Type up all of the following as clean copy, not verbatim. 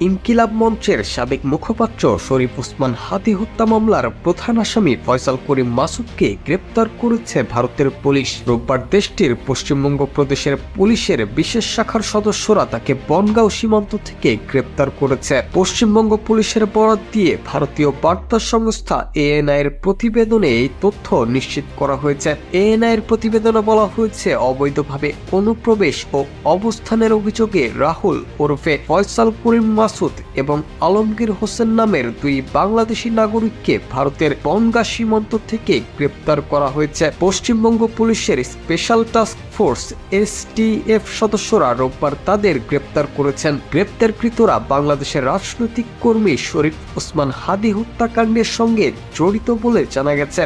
ইনকিলাব মঞ্চের সাবেক মুখপাত্র শরীফ ওসমান হাদি হত্যা মামলার প্রধান আসামি ফয়সাল করিম মাসুদকে গ্রেপ্তার করেছে ভারতের পুলিশ। রোববার দেশটির পশ্চিমবঙ্গ প্রদেশের পুলিশের বিশেষ শাখার সদস্যরা তাকে বনগাঁও সীমান্ত থেকে গ্রেপ্তার করেছে। পশ্চিমবঙ্গ পুলিশের বরাত দিয়ে ভারতীয় বার্তা সংস্থা এএনআই এর প্রতিবেদনে এই তথ্য নিশ্চিত করা হয়েছে। এএনআই এর প্রতিবেদনে বলা হয়েছে, অবৈধভাবে অনুপ্রবেশ ও অবস্থানের অভিযোগে রাহুল ওরফে ফয়সাল করিম মাসুদ এবং আলমগীর হোসেন নামের দুই বাংলাদেশি নাগরিককে ভারতের বনগাঁ সীমান্ত থেকে গ্রেপ্তার করা হয়েছে। পশ্চিমবঙ্গ পুলিশের স্পেশাল টাস্ক ফোর্স এসটিএফ সদস্যরা রোববার তাদের গ্রেপ্তার করেছেন। গ্রেপ্তারকৃতরা বাংলাদেশের রাজনৈতিক কর্মী শরীফ ওসমান হাদি হত্যাকাণ্ডের সঙ্গে জড়িত বলে জানা গেছে।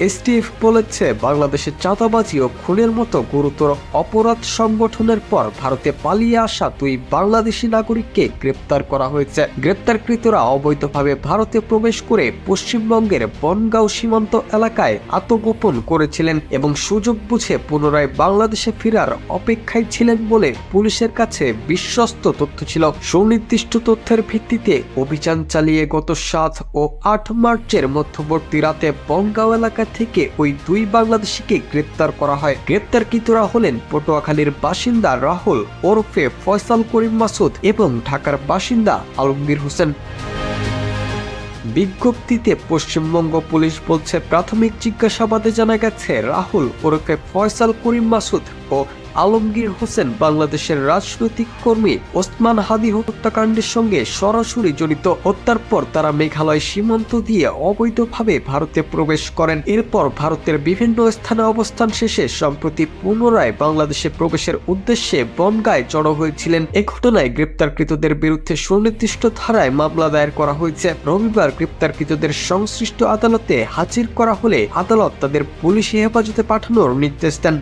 এসটিএফ বলেছে, বাংলাদেশে চাঁদাবাজি ও খুনের মতো গুরুতর অপরাধ সংগঠনের পর ভারতে পালিয়ে আসা দুই বাংলাদেশি নাগরিককে গ্রেপ্তার করা হয়েছে। গ্রেপ্তারকৃতরা অবৈধভাবে ভারতে প্রবেশ করে পশ্চিমবঙ্গের বনগাঁও সীমান্ত এলাকায় আত্মগোপন করেছিলেন এবং সুযোগ বুঝে পুনরায় বাংলাদেশে ফেরার অপেক্ষায় ছিলেন বলে পুলিশের কাছে বিশ্বস্ত তথ্য ছিল। সুনির্দিষ্ট তথ্যের ভিত্তিতে অভিযান চালিয়ে গত 7 ও 8 মার্চের মধ্যবর্তী রাতে বনগাঁও এলাকা থেকে ওই দুই বাংলাদেশিকে গ্রেপ্তার করা হয়। গ্রেপ্তারকৃতরা হলেন পটুয়াখালীর বাসিন্দা রাহুল ওরফে ফয়সাল করিম মাসুদ এবং ঢাকার বাসিন্দা আলমগীর হোসেন। বিজ্ঞপ্তিতে পশ্চিমবঙ্গ পুলিশ বলছে, প্রাথমিক জিজ্ঞাসাবাদে জানা গেছে রাহুল ওরফে ফয়সাল করিম মাসুদ ও আলমগীর হোসেন বাংলাদেশের রাজনৈতিক কর্মী ওসমান হাদি হত্যাকাণ্ডের সঙ্গে সরাসরি জড়িত। হত্যার পর তারা মেঘালয় সীমান্ত দিয়ে অবৈধভাবে ভারতে প্রবেশ করেন। এরপর ভারতের বিভিন্ন স্থানে অবস্থান শেষে সম্প্রতি পুনরায় বাংলাদেশে প্রবেশের উদ্দেশ্যে বনগাঁয় জড়ো হয়েছিলেন। এ ঘটনায় গ্রেপ্তারকৃতদের বিরুদ্ধে সুনির্দিষ্ট ধারায় মামলা দায়ের করা হয়েছে। রবিবার গ্রেপ্তারকৃতদের সংশ্লিষ্ট আদালতে হাজির করা হলে আদালত তাদের পুলিশি হেফাজতে পাঠানোর নির্দেশ দেন।